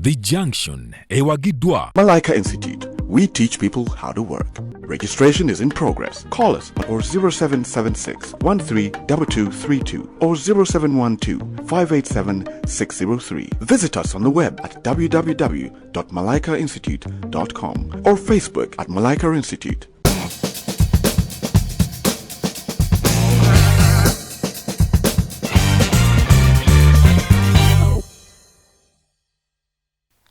The Junction, Ewagidwa. Malaika Institute. We teach people how to work. Registration is in progress. Call us or 0776 132232 or 0712 587 603. Visit us on the web at www.malaikainstitute.com or Facebook at Malaika Institute.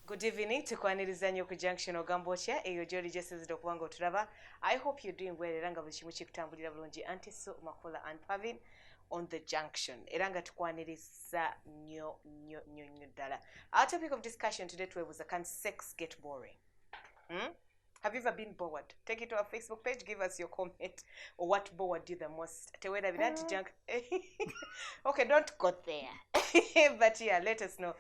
Good evening to kwaniriza nnyo ku Junction Ogambotya eyo Jolly Jesses okuwanga otulaba. I hope you're doing well era nga buli kimu kikutambulira bulungi anti so makola and Pavin on the Junction era nga tukwaniriza nnyo ddala. Our topic of discussion today was can sex get boring? Have you ever been bored? Take it to our Facebook page, give us your comment or what bored you the most. Okay, don't go there. But yeah, let us know.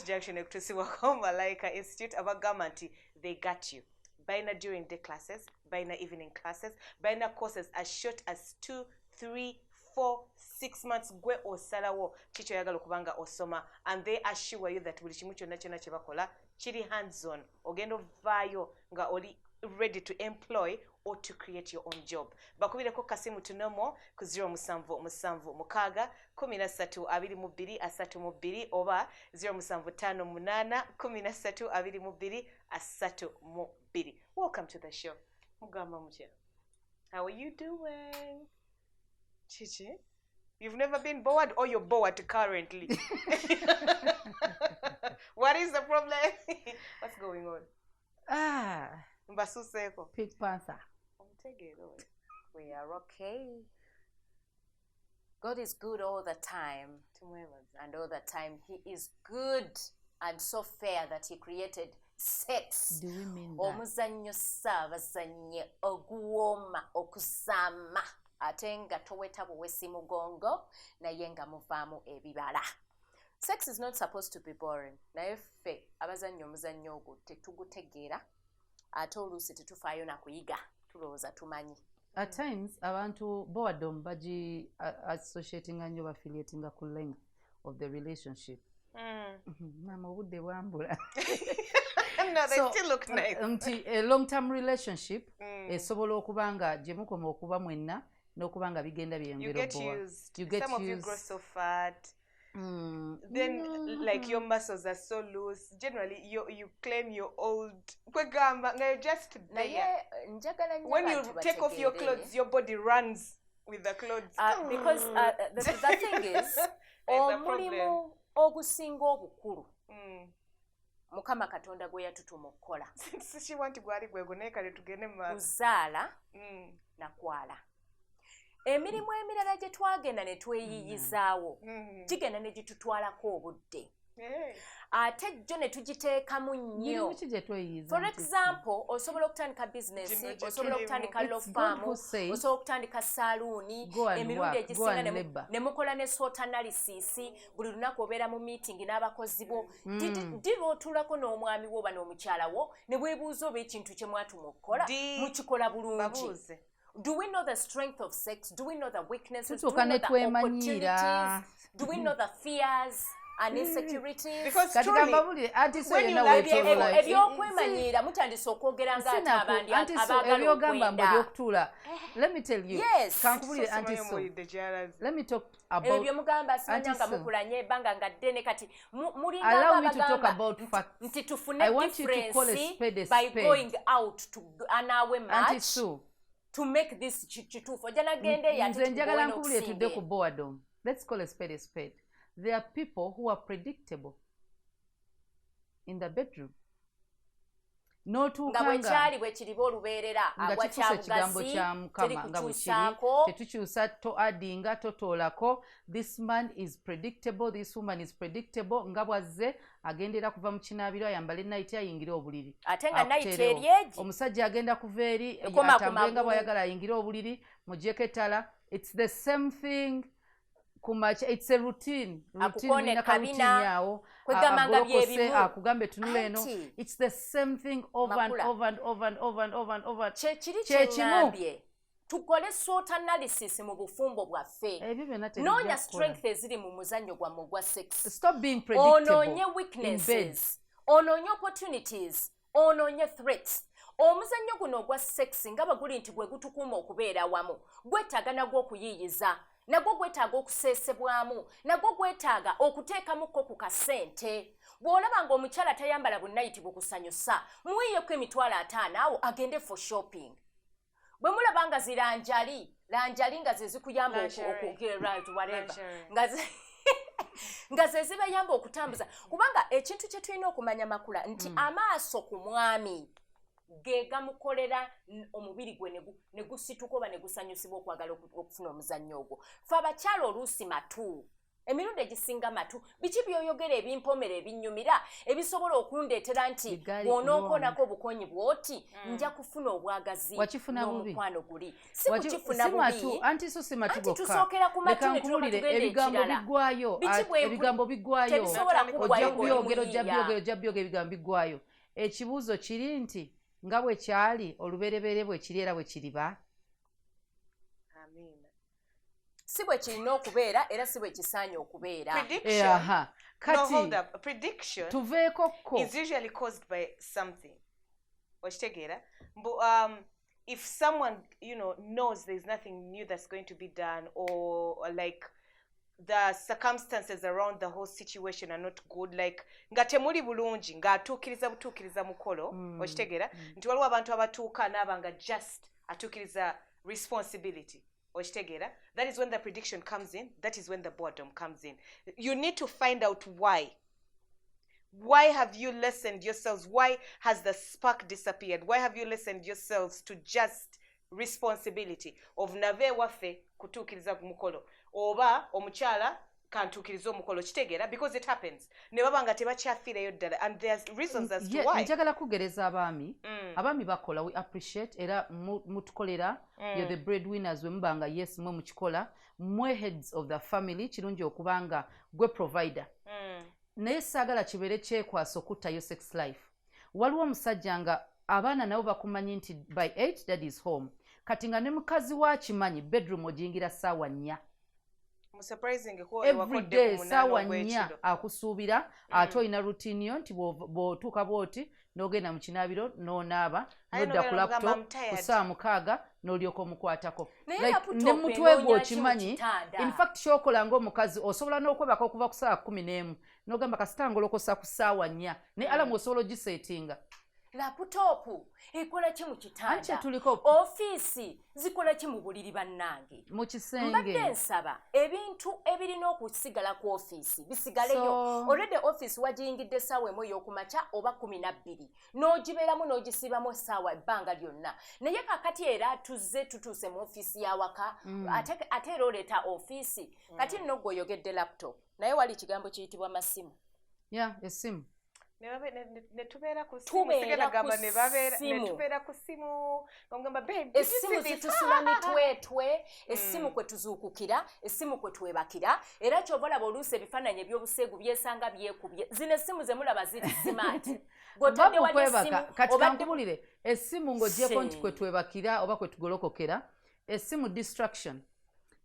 Junction Malaika Institute Abagamanti, they got you. Baina during day classes, baina evening classes, baina courses as short as 2, 3, 4, 6 months gwe osalawo chicho yagala kubanga osoma, and they assure you that buli kimu kyonna kyonna kye bakola kiri hands on. Ogendo vayo nga oli ready to employ or to create your own job. Bakubireko kasimu tunomo ku 077561322 oba 075581322. Welcome to the show. Mugamba mutya. How are you doing? Chichi? You've never been bored or you're bored currently? What is the problem? What's going on? Mbasuseko. Pig Panther. We are okay. God is good all the time. And all the time He is good and so fair that He created sex. Do we mean that? Omuzannyo saabazannye oguwooma okusama ate nga toweta buwesi mugongo naye nga muvaamu ebibala. Sex is not supposed to be boring. Naye ffe abazannyo omuzannyo ogwo tetugutegeera ate oluusi tetufaayo na kuyiga tulowooza tumanyi. At times abantu boredom baji associating nnyo affiliating ku length of the relationship. Mama obudde bwambula. No, they still look nice. A long-term relationship esobola okuba nga gye mukoma okuba mwenna n'okuba nga bigenda byeyongera You get used. Some of you grow so fat. Then, like your muscles are so loose. Generally, you claim you're old. You're just there. When you take off your clothes, your body runs with the clothes. Because the thing is, omulimu ogusinga obukulu Mukama Katonda gwe yatutuma okukola. Kuzaala na kwala. Emirimu emirala gye twagenda ne tweyiyizaawo gigenda ne gitutwalako obudde. Ate jjo ne tugiteekamu nnyo. For example, osobola okutandika business, osobola okutandika law firm, osobola okutandika saluuni, emirundi egisinga ne mukola ne SWOT analysis, buli lunaku obeera mu meeting n'abakozi bo. Ddi lw'otuulako n'omwami wo oba n'omukyala wo ne weebuuza oba ekintu kye mwatuma okukola mukikola bulungi. Do we know the strength of sex? Do we know the weaknesses? Do we know the opportunities? Do we know the fears and insecurities? Because truly, when you like ebyokwemanyiira mutandise okwogera nga ate abandi abaagala okwenda. Let me tell you. Yes. Kankubulire anti so. Let me talk about ebyo mugamba simanyanga mukulanye ebbanga nga ddene kati allow me to talk about facts. Nti tufune difference by going out to anaawe match. To make this chitufu ojana gende ya njagala nkubulire tudde ku boredom. Let's call a spade a spade. There are people who are predictable in the bedroom. No nga bwekyali bwekiriba olubeerera agwakyabugazi tetukyusa to addinga totoolako. This man is predictable, this woman is predictable. Nga bwazze agendera kuva mu kinaabiro ayambale night ayingira obuliri ate nga night eryeji omusajja agenda kuva eri atambule nga bw'ayagala ayingira obuliri muggyeko ettala. It's the same thing. It's a routine yawo akugambe tunula eno. It's the same thing over and over and over and over and over and over. Kyekimu tukole SWOT analysis mu bufumbo bwaffe. Noonya strength eziri mu muzannyo gwammwe ogwa sex. Stop being predictable. Onoonye weaknesses. onoonye opportunities, onoonye threats. Omuzannyo guno ogwa sex nga baguli nti gwe gutukuuma okubeera wamu, gwetaaga nagwo okuyiiyiza, nagwo gwetaaga okuseesebwamu, nagwo gwetaaga okuteekamukko ku kasente. Bw'olaba ng'omukyala tayambala bunnayiti bukusanyusa, muwiiyeko emitwalo 5 awo agende for shopping. Bwe mulaba nga ziranjali nga ze zikuyamba nga ze zibayamba okutambuza. Kubanga ekintu kye tulina okumanya Makula nti amaaso ku mwami ge gamukolera omubiri gwe ne gusituka oba ne gusanyusibwa okwagala okufuna omuzannyo ogwo. Fe abakyala oluusi matu, emirundi egisinga matu, biki byoyogera ebimpomera ebinyumira ebisobola okundeetera nti bw'onookoonako obukonyi bw'oti nja kufuna obwagazi n'omukwano guli. Si kukifuna bubi, anti so si matu gokka. Tusookera ku matu ne tuloba tugenda ekirala. Ebigambo biggwayo, tebisobola kuggwayo ojja byogera ebigambo biggwayo. Ekibuuzo kiri nti nga bwe kyali olubereberye bwe kiri era bwe kiriba. Si bwe kirina okubeera era si bwe kisaanye okubeera. Prediction tuveekokko is usually caused by something. Okitegeera? If someone, knows there's nothing new that's going to be done, or like the circumstances around the whole situation are not good, like nga temuli bulungi nga atuukiriza mukolo, okitegeera nti waliwo abantu abatuuka n'abanga just atuukiriza responsibility. Okitegeera, that is when the prediction comes in, that is when the boredom comes in. You need to find out why. Why have you lessened yourselves? Why has the spark disappeared? Why have you lessened yourselves to just responsibility of nave waffe kutuukiriza ku mukolo oba omukyala kantuukiriza omukolo? Kitegeera, because it happens. Ne baba nga tebakyafiirayo ddala, and there's reasons as to why. Njagala kugereza abaami. Abaami bakola, we appreciate, era mutukolera, you're the breadwinners we mubanga yes mwe mukikola, mwe heads of the family, kirungi okubanga gwe provider. Naye saagala kibeere kyekwasa okuttayo sex life. Waliwo omusajja nga abaana nabo bakumanyi nti by 8 that is home. Kati nga ne mukazi wakimanyi bedroom ogiyingira ssaawa 4. Every day ssaawa 4 akusuubira, ate olina routine yo nti bw'otuuka bw'oti n'ogenda mu kinaabiro n'onaaba n'odda ku laptop ku ssaawa 6 n'olyoka omukwatako. Ne mutwe gwe okimanyi. In fact kyokola ng'omukazi osobola n'okwebaka okuva ku ssaawa 11 n'ogamba kasita ngolokosa ku ssaawa 4 ne alamu osobola ogiseetinga. Laputopu ekola ki mu kitanda, ofiisi zikola ki mu buliri bannange, mu kisenge. Mbadde nsaba ebintu ebirina okusigala ku ofiisi bisigaleyo. Already ofiisi wagiyingidde essaawa emu ey'okumakya oba 12 n'ogibeeramu n'ogisiibamu essaawa ebbanga lyonna. Naye kakati era tutuuse mu ofiisi y'awaka, ate era oleeta ofiisi. Kati nno gwe oyogedde laptop, naye wali ekigambo kiyitibwa masimu. Essimu. Netubeera ku simu, netubeera ku simu ngamba babe, essimu zitusula mitwetwe, essimu kwe tuzuukukira, essimu kwe twebakira, era kyova olaba oluusi ebifaananyi eby'obuseegu byesanga byekubye. Zino essimu ze mulaba ziri smart. Gw'otadde wali essimu kati kankubulire essimu ng'oggyeko nti kwe twebakira oba kwe tugolokokera, essimu distraction.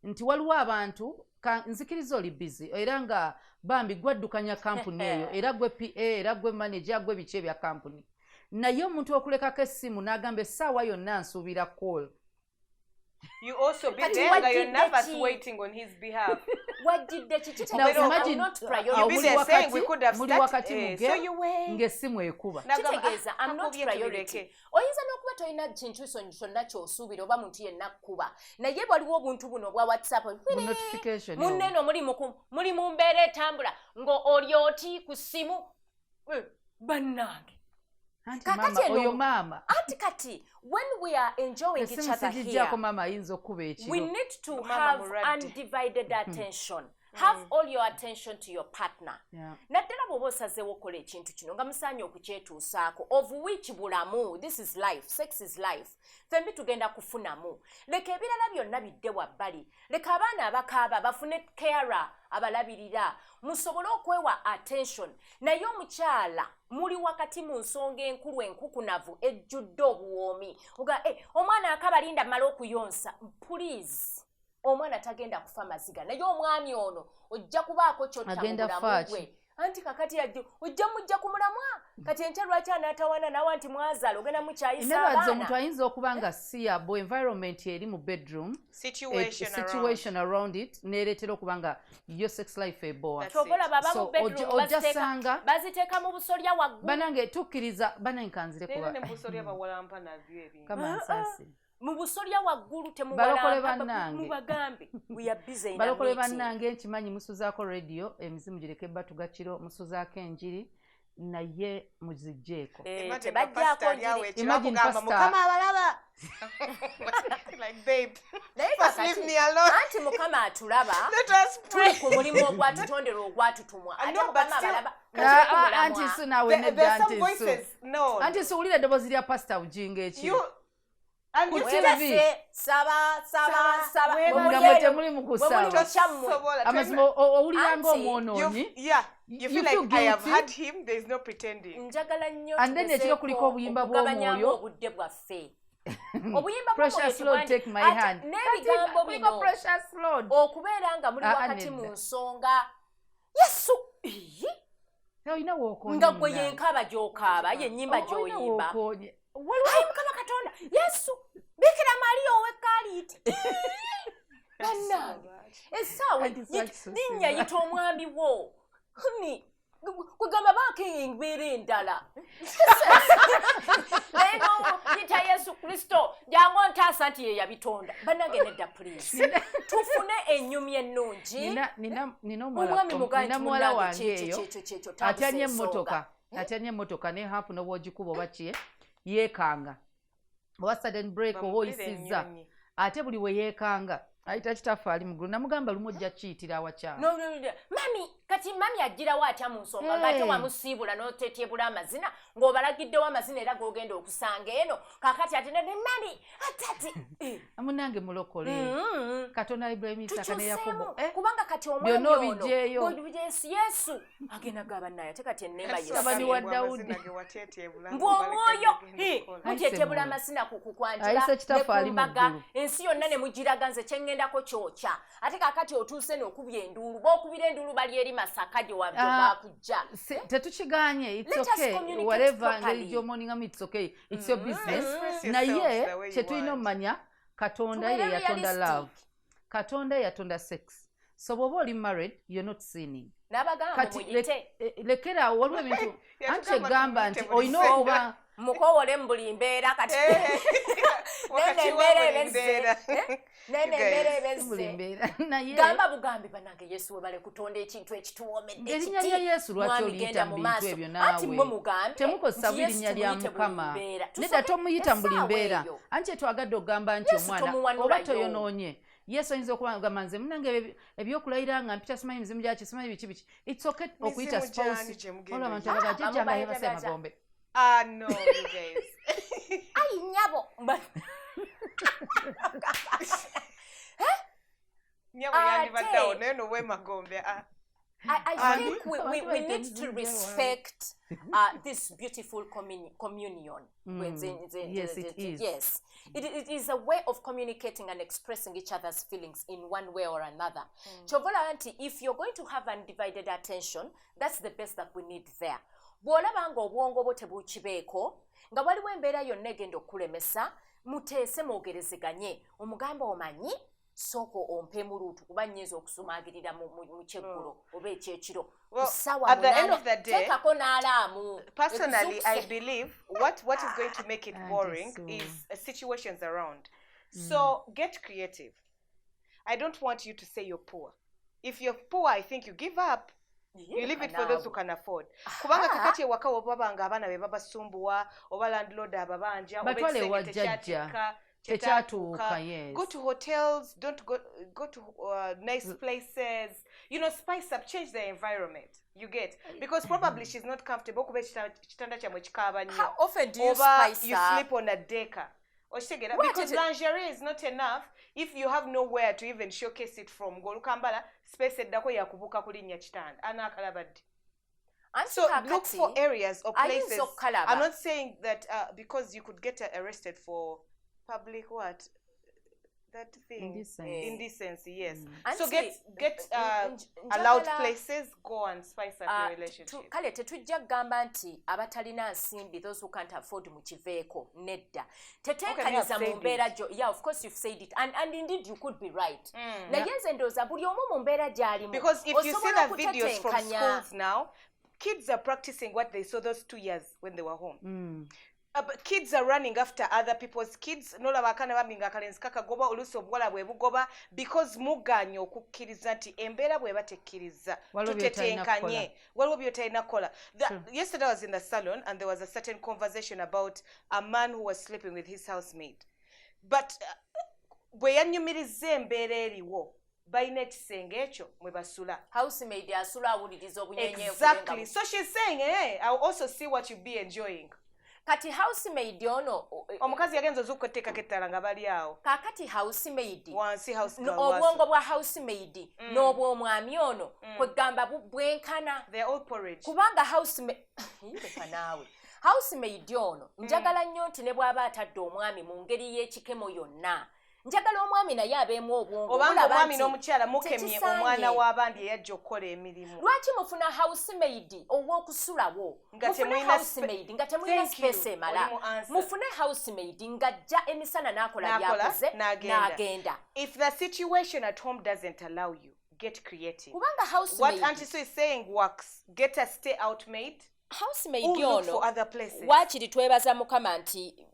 Nti waliwo abantu nzikiriza oli busy era nga bambi gwaddukanya kampuni eyo era gwe PA era gwe manager gwe biki ebya kampuni. Naye omuntu okulekako essimu n'agamba essaawa yonna nsuubira call. You also be there nga you're nervous waiting on his behalf. Wajjidde kiki I'm not priority. We could have started ng'essimu ekuba. Kitegeeza I'm not priority. Oyinza n'okuba tolina kintu kyonna ky'osuubira oba muntu yenna kkuba. Naye waliwo obuntu buno obwa WhatsApp. Munneeno muli mu mbeera etambula ng'oli oti ku ssimu. Bannange. Auntie Kati, when we are enjoying each other here, we need to have undivided attention. Have all your attention to your partner. Naddala bw'oba osazeewo okola ekintu kino nga musaanye okukyetuusaako, of which bulamu, this is life, sex is life. Fembi tugenda kufunamu. Leka ebirala byonna bidde wabbali. Leka abaana abakaaba bafune carer abalabirira. Musobole okwewa attention. Naye omukyala muli wakati mu nsonga enkulu enkukunavu ejjudde obuwoomi. Omwana akaaba linda mmala okuyonsa. Please. Omwana tagenda kufa maziga. Naye omwami ono ojja kubaako ky'ottamugulamu gwe. anti kakati yajjo ojja mujja kumulamwa kati enkya lwaki anaatawaana nawe nti mwazaala ogenda mukyayisa nebaza omuntu ayinza okuba nga si yabo environment eri mu bedroom situation around it neeretera okuba nga yo sex life ebowa ojasanga baziteeka mu busolya waggulu banange tukkiriza banankanzire kamansasi mu busolya waggulu temubagambe balokole bannange nkimanyi musuzaako radio emizimu gireke batuga kiro musuzaako enjiri naye muzijjeeko imagine mukama abalaba anti mukama atulaba tuli ku mulimu ogwatutondera ogwatutumwa ate mukama abalaba anti so nawe nedda anti so wulira eddoboozi lya pasita ujinga ekiro nga temuli mukusaba amazima owulira ng'omwonoonyi njagala nnyo and then ekiro kuliko obuyimba bw'omwoyo obudde bwaffe obuyimba precious lord take my hand n'ebigambo bino precious lord okubeera nga muli wakati mu nsonga yesu olina wookoonye nga gwe yenkaba gy'okaaba yennyimba gy'oyimba ayi mukama katonda yesu bikira mariya ow'ekaliiti bannange essaawa linnya yita omwami wo kugamba baako embeera endala naye noyita yesu kristo jangu ntaasa nti ye yabitonda bannange nedda please tufune ennyumi ennungi omwami nina muwala wange eyo atyanye emmotoka ne hapu n'obwogikuba oba kiye yeekanga oba sudden break oba oyisizza ate buli we yeekanga ayita kitaffe ali muggulu namugamba lumu ojja kiyitira awakyama mami kati mami agirawo atya mu nsonga ng'ate wamusiibula n'otetyebula amazina ng'obalagiddewo amazina era g'ogenda okusanga eno kakati ate nane mami atati amunange mulokole katonda Ibrahim Isaka ne Yakobo kubanga kati omwami ono yesu agenda gaba naye ate kati enneema yesu wa Dawudi mbw'omwoyo mutetyebula amazina ku kwanjira ne kumbaga ensi yonna ne mugiraga nze kyengendako kyokya ate kakati otuuse n'okubya enduulu b'okubira enduulu bali eri Masaka gye wabyo bakujja tetukiganye it's okay whatever ngeri gy'omwoningamu it's okay it's your business naye kyetulina omumanya katonda ye yatonda love katonda ye yatonda sex so bw'oba oli married you're not sinning kati lekera waliwo ebintu anti egamba nti olina okuba mukowole mu buli mbeera kati gamba bugambi banange yesu webale kutonda ekintu ekituwomedde erinnya lya yesu lwaki oliyita mu bintu ebyo naawe temukozesa linnya lya mukama nedda tomuyita mu buli mbeera anti etwagadde okugamba nti omwana oba toyonoonye yesu ayinza okugamba nze munange ebyokulayira nga mpita simanyi mizimu gyaki simanyi biki biki it's okay okuyita spouse olwo abantu abaga jjajjanga yebasa amagombe no, you guys. Ay, nyabo. Nyabo yani badao neno we magombe. I think we need to respect this beautiful communion. Yes, it is. Yes. It is a way of communicating and expressing each other's feelings in one way or another. Chovola auntie, if you're going to have undivided attention, that's the best that we need there. Bw'olaba nga obwongo bwo tebukibeeko nga waliwo embeera yonna egenda okulemesa muteese mwogerezeganye omugamba omanyi sooka ompeemu luutu kuba nnyinza okusumaagirira mu kyeggulo oba ekyekiro At the end of the day, teekako n'alaamu personally, I believe what is going to make it boring is situations around. So get creative. I don't want you to say you're poor. If you're poor, I think you give up. You leave it for those who can afford. Kubanga kakati ewaka wabanga abaana be babasumbuwa oba landlord ababanja batwale wajjajja tekyatuuka yes. Go to hotels, don't go to nice places. You know, spice up, change the environment. You get? Because probably she's not comfortable kuba kitanda kyamwe kikaaba nnyo. How often do you spice you sleep on a decker? Because lingerie is not enough if you have nowhere to even showcase it from. Golukambala space eddako yakubuka kulinnya kitanda anakalabadde. So look for areas or places. I'm not saying that because you could get arrested for public that thing? Indecency. Yes. And So see, get allowed places, go and spice up your relationship. Kale tetujja kugamba nti abatalina nsimbi, those who can't afford mu kiveeko, nedda. Teteekaniza mu mbeera gyo. Yeah, of course you've said it. And indeed you could be right. Naye nze ndowooza buli omu mu mbeera gy'alimu. Because if you see the videos from schools now, kids are practicing what they saw those 2 years when they were home. But kids are running after other people's kids. Nola bakana baminga kalenzi kakagoba oluso bwala bwe bugoba because muganya okukkiriza nti embeera bwe batekkiriza tutetenkanye waliwo byotayina kola. Yesterday I was in the salon and there was a certain conversation about a man who was sleeping with his housemaid. But bwe yanyumiriza embeera eriwo bayina ekisenge ekyo mwe basula. Housemaid asula awuliriza obunyenyeevu. Exactly. So she's saying, hey, I'll also see what you'll be enjoying. Kati housemaid ono omukazi yagenza ozukuteeka kettala nga bali awo. Kakati housemaid wansi house girl obwongo bwa housemaid n'obw'omwami ono kwegamba bwenkana. They're all porridge. Kubanga housemaid yireka naawe. Housemaid ono njagala nnyo nti ne bw'aba atadde omwami mu ngeri y'ekikemo yonna. Njagala omwami naye abeemu obwongo. Obanga omwami n'omukyala mukemye omwana w'abandi eyajja okukola emirimu. Lwaki mufuna housemaid ow'okusulawo? Mufune housemaid nga temulina space emala. Mufune housemaid ng'ajja emisana n'akola byakoze n'agenda. If the situation at home doesn't allow you, get creative. Kubanga housemaid. What Auntie Sue is saying works. Get a stay out maid. Housemaid look for other places. Waakiri twebaza Mukama nti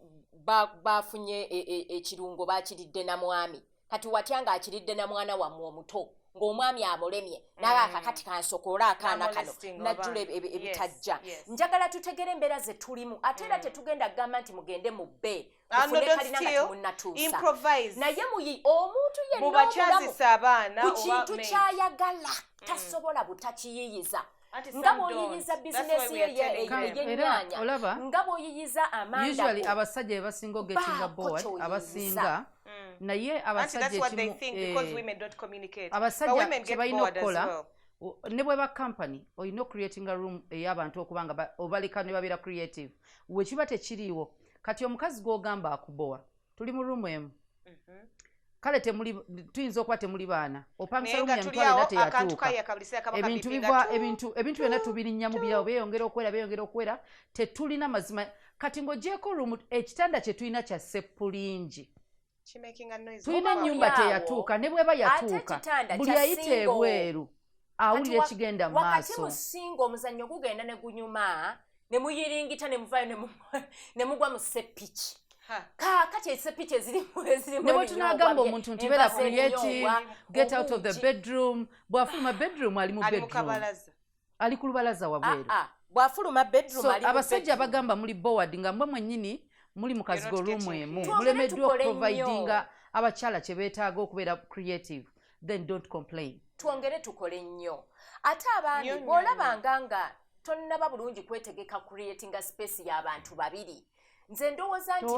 bafunye ekirungo bakiridde na mwami. Kati watyanga akiridde na mwana wammwe omuto ng'omwami amulemye naye akakati kansokola akaana kano najjula ebitajja. Njagala tutegere embeera ze tulimu ate era tetugenda kugamba nti mugende mu bbe mufune kalina nga temunnatuusa. Naye omuntu yenna omulamu ku kintu kyayagala tasobola butakiyiyiza. Nga bw'oyiyiza bizinesi y'ennyaanya, nga bw'oyiyiza amanda. Usually abasajja be basinga ogetinga board, abasinga naye abasajja abasajja tebalina okukola ne bwe ba company olina ocreatinga room ey'abantu okubanga obaleka ne babeera creative wekiba tekiriiwo. Kati omukazi gw'ogamba akubowa tuli mu room emu kale tuyinza okuba temuli baana opangisa rumu yamutwalira teyatuuka ebintu byonna tubirinnya birawo beeyongera okwera tetulina mazima. Kati ng'ogyeko rumu ekitanda kye tulina kya seppulingi tulina ennyumba teyatuuka ne bweba yatuuka buli ayita ebweru awulira ekigenda mu maaso. Wakati musinga omuzannyo gugenda ne gunyuma ne muyiringita ne muvaayo ne mugwa mu seppiki. Kati esepiki ezirimu ne bwe tunagamba omuntu nti beera creative, get out of the bedroom. Bw'afuluma bedroom ali mu bedroom, ali ku lubalaza wabweru. Bw'afuluma bedroom ali mu bedroom. Abasajja abagamba muli board nga mmwe mwennyini muli mu kazigo room emu mulemeddwa okuprovidinga abakyala kye beetaaga okubeera creative, then don't complain. Twongere tukole nnyo. Ate abaami bw'olabanga nga tonnaba bulungi kwetegeka creatinga space y'abantu babiri, nze ndowooza nti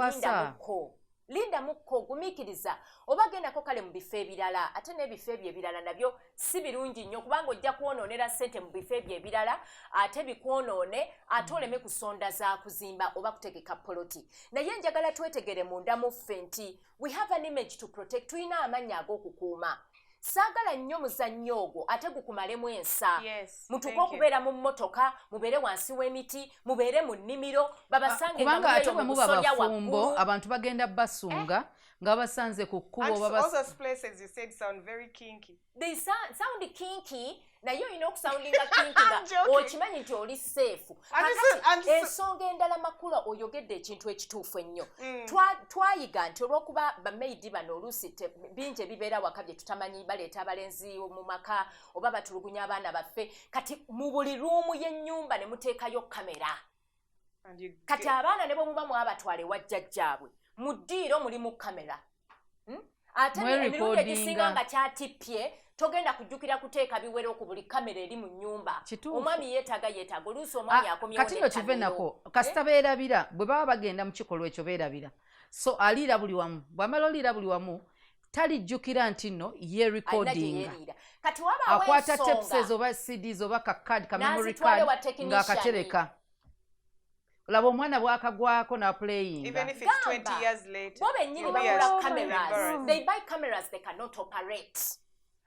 linda mukko gumiikiriza oba gendako kale mu bifo ebirala. Ate n'ebifo ebyo ebirala nabyo si birungi nnyo kubanga ojja kwonoonera ssente mu bifo ebyo ebirala ate bikwonoone ate oleme kusonda za kuzimba oba kutegeka poloti. Naye njagala twetegere munda mu ffe nti we have an image to protect. Tulina amannya ag'okukuuma. Saagala nnyo muzannyo ogwo ate gukumalemu ensa. Mutuke okubeera mu mmotoka, mubeere wansi w'emiti, mubeere mu nnimiro, babasange nga mubeeyo mu busolya waggulu. Abantu bagenda basunga nga basanze ku kkubo. All those places you said sound very kinky. They sound kinky. Naye olina okusoundinga kinky nga okimanyi nti oli seefu. Ensonga endala makula oyogedde ekintu ekituufu ennyo. Twayiga nti olw'okuba bamaidi bano oluusi bingi ebibeera waka bye tutamanyi baleeta abalenzi mu maka oba batulugunya abaana baffe. Kati mu buli ruumu y'ennyumba ne muteekayo kamera. Kati abaana ne bwe muba mwabatwala ewa jjajjaabwe mu ddiiro mulimu kamera. Ate emirundi egisinga nga kyatippye togenda kujjukira kuteeka biwero ku buli kamera eri mu nnyumba. Omwami yeetaaga oluusi omwami akomyewo kati no kive nako kasita beerabira bwe baba bagenda mu kikolwa ekyo beerabira. So aliira buli wamu, bw'amala oliira buli wamu talijjukira nti nno ye recordinga. Akwata tapes oba CDs oba ka card ka memory card ng'akatereka. laba omwana bwakagwako na playing even if it's 20 years late bobe nyini bagula cameras they buy cameras they cannot operate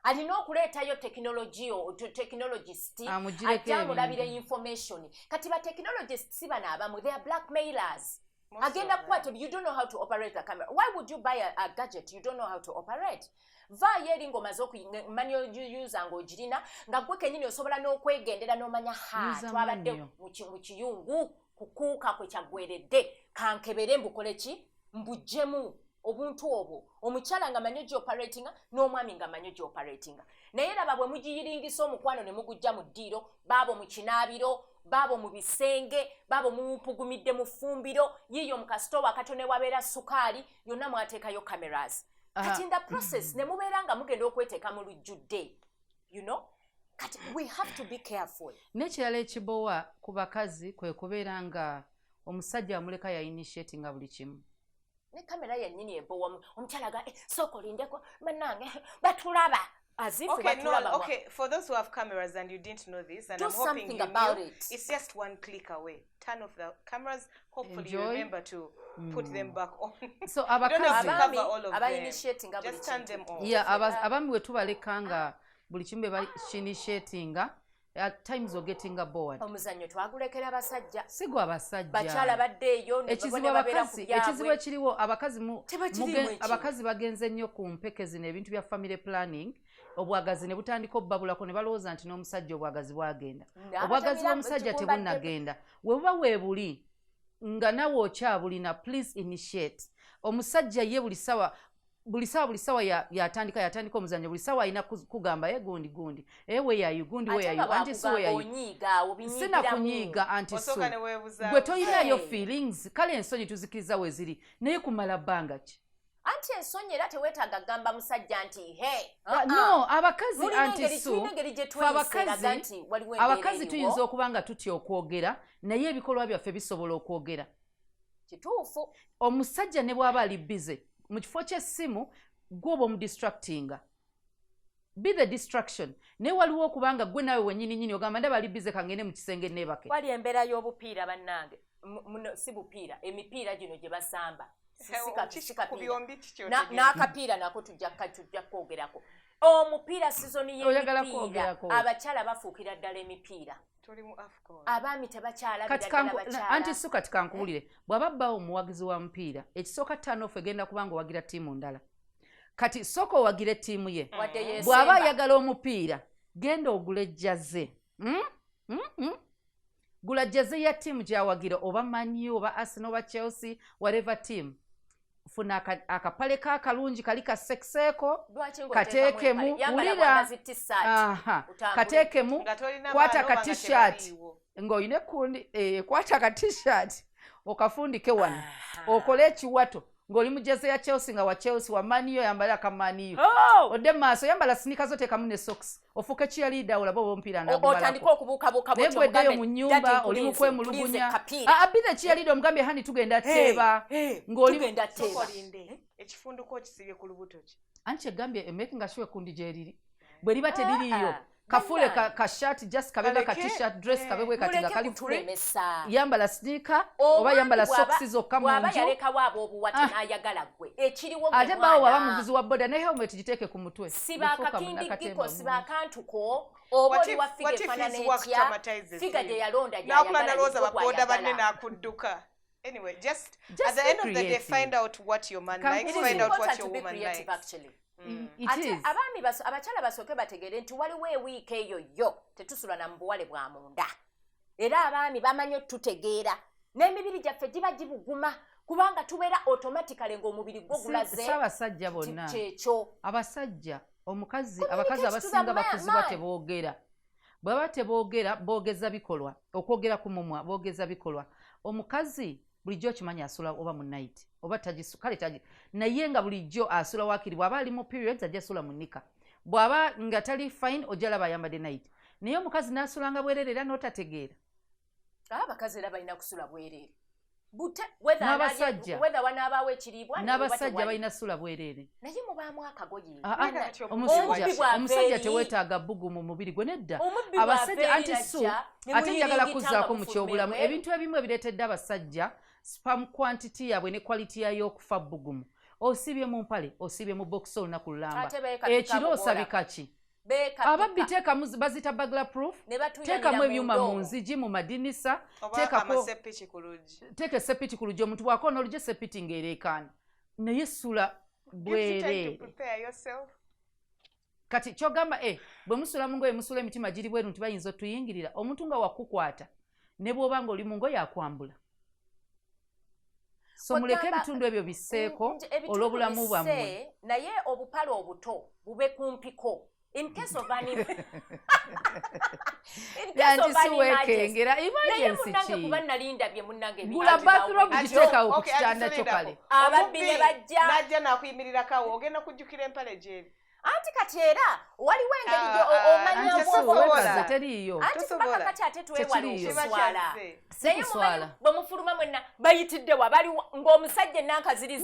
alina okuleetayo technologist ajja mulabira information kati ba technologists bana abamu they are blackmailers agenda kukwata you don't know how to operate a camera why would you buy a gadget you don't know how to operate vaayo eringo manya use ng'ogirina nga gwe kennyini osobola n'okwegendera n'omanya twabadde mu kiyungu kukuuka kwe kyaggweredde kankebere mbukole ki mbuggyemu obuntu obwo omukyala nga manyo gy'operatinga n'omwami nga manyo gy'operatinga naye laba bwe mugiyiringisa omukwano ne mugujja mu ddiiro baabo mu kinaabiro baabo mu bisenge baabo mupugumidde mu ffumbiro yiyo mu kasitowa akatone wabeera sukaali yonna mwateekayo cameras kati in the process ne mubeera nga mugenda okweteeka mu lujjudde you know kati we have to be careful n'ekirala ekibowa ku bakazi kwe kubeera nga omusajja amuleka ya initiatinga buli kimu ne kamera yennyini ebowa omukyala ga sooka olindeko bannange batulaba okay, for those who have cameras and you didn't know this, and I'm hoping you knew, it's just one click away. Turn off the cameras. Hopefully you remember to put them back on. So you don't have to cover all of them. Just turn them off. Yeah, abami we tubalekanga buli kimbe initiatinga. At times we're getting bored. Omuzanyo twagulekera abasajja. Sigo abasajja. Bakyala baddeeyo ne abakazi. Ekizibu ekiriwo abakazi bagenze nnyo ku mpekezi n'ebintu bya family planning. Obwagazi ne butandika obbabulako ne balowooza nti n'omusajja obwagazi bwagenda. Obwagazi bw'omusajja tebunnagenda. We buba weebuli nga nawe okyabulina please initiate. Omusajja ye buli sawa yatandika omuzanyo buli sawa alina kugamba ye gundi weyayo gundi weyayo anti si weyayo sina kunyiiga anti so gwe toyinayo feelings kale ensonyi tuzikiriza we ziri naye kumala bbanga ki anti ensonyi era teweetaaga gamba musajja nti no abakazi anti so abakazi tuyinza okuba nga tutya okwogera naye ebikolwa byaffe bisobola okwogera kituufu omusajja ne bw'aba ali bize mu kifo ky'essimu gwoba omudistractinga be the distraction naye waliwo okubanga gwe naawe wennyini ogamba ndaba ali bize kangende mu kisenge neebake wali embeera y'obupiira bannange si bupiira emipiira gino gye basamba n'akapiira nako tujja kwogerako omupiira sizoni y'emipiira abakyala bafuukira ddala emipiira abaami tebakyalabira anti so kati kankubulire bw'aba bbawo omuwagizi wa mupiira ekisooka ttaanoofu egenda kubanga owagira ttiimu ndala kati sooka owagire ttiimu ye bw'aba ayagala omupiira genda ogule jjaze gula jjaze ya ttiimu gy'awagira oba Man U oba Arsenal oba Chelsea whatever team funa akapale kakalungi kali kasekiseeko kateekemu wulira kateekemu kwata ka t-shirt ng'oyina ekundi kwata ka t-shirt okafundike wano okole ekiwato ng'oli mu jeze ya Chelsea nga wa Chelsea wa Man U yambala ka Man U odde maaso yambala sinika zote kamu ne socks ofuke cheerleader olaba omupiira otandika okubuukabuuka bw'otyo oddeyo mu nnyumba oli mu kwemulugunya abidde cheerleader omugambye hani tugenda teeba ng'oli ekifunduko kisibye ku lubuto ki anti egambye making sure kundi gyeriri bwe liba teririyo kafule ka shirt just kabeba ka t-shirt dress kabebwe kati nga kali free yambala sneaker oba yambala socks zokka mu nju yaleka wabo obuwati n'ayagala gwe ekiriwo ate bawo waba muvuzi wa boda ne helmet giteeke ku mutwe siba akakindikiko siba akantuko oba oli wa fige fananetya figa gye yalonda gyayagala baboda banne n'akudduka. Anyway, just at the end of the day, find out what your man likes, find out what your woman likes. Actually. It is. Abakyala basooke bategeere nti waliwo ewiiki eyo yo tetusula na mubuwale bwa munda era abaami bamanyi otutegeera n'emibiri gyaffe giba gibuguma kubanga tubeera automatically ng'omubiri gwo gulaze abasajja bonna kyekyo abasajja abakazi abasinga bakuzibwa teboogera bw'aba teboogera boogeza bikolwa okwogera ku mumwa boogeza bikolwa omukazi bulijjo kimanya asula oba mu night oba kale taji naye nga bulijjo asula wakiri bw'aba ali mu periods ajja asula mu nika bw'aba nga tali fine ojalaba ayambadde night naye omukazi n'asulanga bwerere era n'otategeera abakazi era balina kusula bwerere whether wanaabawo ekiriibwa n'abasajja balina sula bwereere naye mubaamu akagoye omusajja teweetaaga bbugu mu mubiri gwe nedda abasajja antisu ate njagala kuzzaako mu kyobulamu ebintu ebimu ebireetedde abasajja spam quantity yaabwe ne quality yayo okufa bbugumu osibye mu mpale osibye mu box olunaku lulamba ekiro osabika ki ababbi teekamu bazita bagla proof teekamu ebyuma mu nzigi mu madinisa teeka esepiti ku luggi omuntu bw'akoona oluggi esepiti ng'ereekaana naye sula bwereere kati kyogamba bwe musula mu ngoye musula emitima giri bweru nti bayinza otuyingirira omuntu nga wakukwata ne bw'oba ng'oli mu ngoye akwambula so muleke ebitundu ebyo biseeko olw'obulamu bwammwe naye obupale obuto bube kumpiko in case of an weekengera emergency ki kuba nalindabye munnange gula bathrobe giteekawo ku kitanda kyo kale ababbi ne bajja najja nakuyimirirawo ogenda kujjukira empale gyeri anti kati era waliwo engeri omanyamuoza teriiyo anti kubanga kati ate twewala okuswala naye bwe mufuluma mwenna bayitiddewa bali ng'omusajja enanka ziri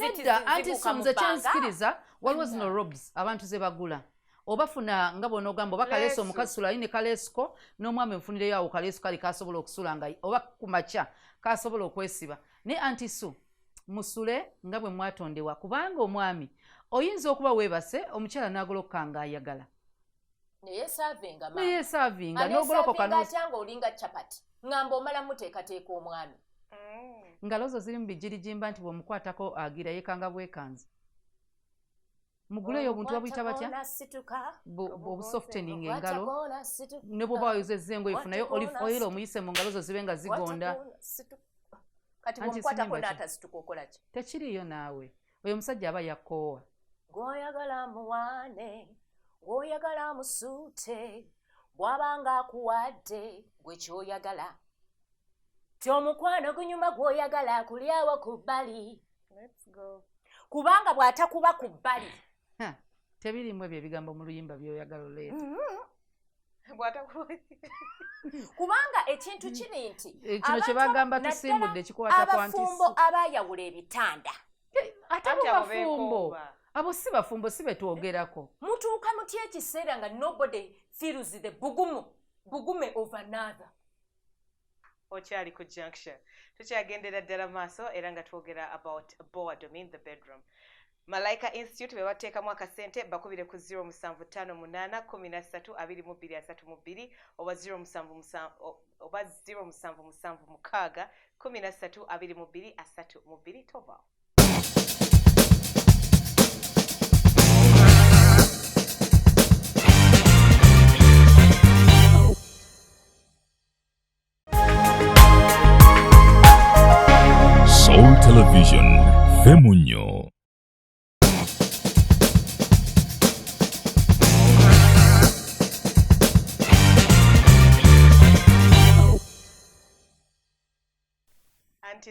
anti nze kyensikiriza waliwo zino robes abantu ze bagula obafuna nga bw'onoogamba oba kaleeso omukazi sula aline kaleesiko n'omwami nfunireyo awo kaleeso kali kasobola okusula nga oba ku makya kasobola okwesiba naye antisu musule nga bwe mwatondewa kubanga omwami oyinza okuba weebase omukyala n'agolokoka ng'ayagala naye saavinga n'ogolokoka nga olinga capati ngamba omala muteekateeka omwami ngalo zo ziri mu bijirijimba nti bw'omukwatako agira yeekanga bwekanze muguleyo obuntu babuyita batya obusoftening engalo ne bw'oba wayozezza engoye funayo olive oil omuyise mu ngalo zo zibe nga zigonda tekiriyo naawe oyo omusajja aba yakoowa gw'oyagala muwaane gw'oyagala musuute bw'abanga akuwadde gwe ky'oyagala tyomukwano gunyuma gw'oyagala kulyawo ku bbali kubanga bw'atakuba ku bbali tebirimu ebyo ebigambo mu luyimba by'oyagala oleeta kubanga ekintu kiri nti kino kye bagamba tusimbudde kikwata kwa ntisu abafumbo abaayawula ebitanda ate abo bafumbo abo si bafumbo si betwogerako mutuuka mutya ekiseera nga nobody feels the bugume of another okyali ku junction tukyagendera ddala maaso era nga twogera about boredom in the bedroom. Malaika Institute be bateekamu akasente bakubire ku 0758 13 22 oba 0776 13 22 tova. Soul Television, Femunyo.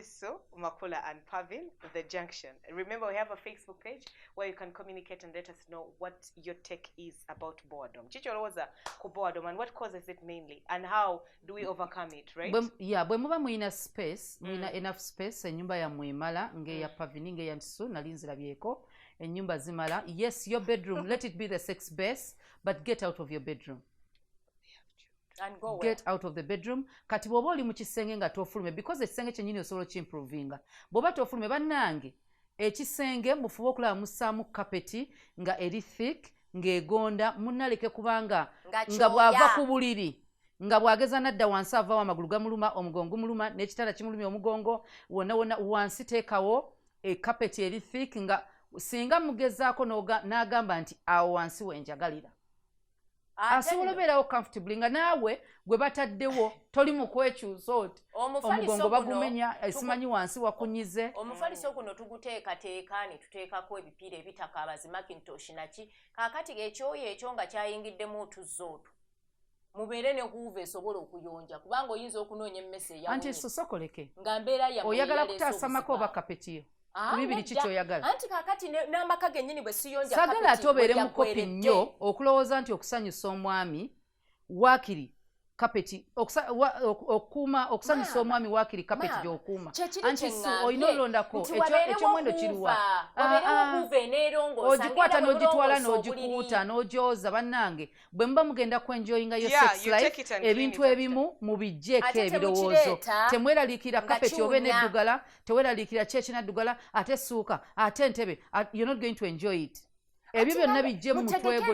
So Makula and Pavin, The Junction. Remember, we have a Facebook page where you can communicate and let us know what your take is about boredom. Chichoroza ku boredom and what causes it mainly and how do we overcome it, right? Bwe muba muina space, muina enough space, enyumba ya muimala, nge ya Pavin, nge ya Ntisu, nalinzira byeko, enyumba zimala. Yes, your bedroom, let it be the sex base, but get out of your bedroom. And go get out of the bedroom. Kati bwoba oli mu kisenge nga tofulume because ekisenge kyennyini osobola okimprovinga. Bwoba tofulume bannange ekisenge mufuba okulaba mussaamu kapeti nga eri thick ng'egonda munnaleke kubanga nga bw'ava ku buliri nga bw'ageza nadda wansi avaawo amagulu gamuluma omugongo muluma n'ekitanda kimulumya omugongo wonna wonna wansi teekawo kapeti eri thick nga singa mugezaako n'agamba nti awo wansi wenjagalira. Asobola obeerawo comfortably nga naawe gwe bataddewo toli mu kwekyusa oti omugongo bagumenya esimanyi wansi wakunyize. Omufaliso guno tuguteekateeka ne tuteekako ebipiira ebitaka abazimakintoshi naki kaakati ekyoyo ekyo nga kyayingiddemu otuzza otwo mubeere ne huuva esobola okuyonja kubanga oyinza okunoonya emmese eyawunye anti sosokoleke nga mbeera yamwe oyagala kutaasamako oba kapetiyo bibiri kiki oyagala anti kakati n'amaka gennyini bwe siyonja sagala ate obeere mukopi nnyo okulowooza nti okusanyusa omwami waakiri kapeti okuma okusanisa omwami wakiri kapeti gyokuma anti olina olondako ekyomwendo kiruwa ogikwata n'ogitwala n'ogikuuta n'ogyoza bannange bwe muba mugenda kwenjoyinga yo sex life ebintu ebimu mubijjeeko ebirowoozo temweraliikira kapeti obe neddugala teweraliikira kyeki naddugala ate essuuka ate entebe you're not going to enjoy it ebyo byonna bijje mu mutwe gwo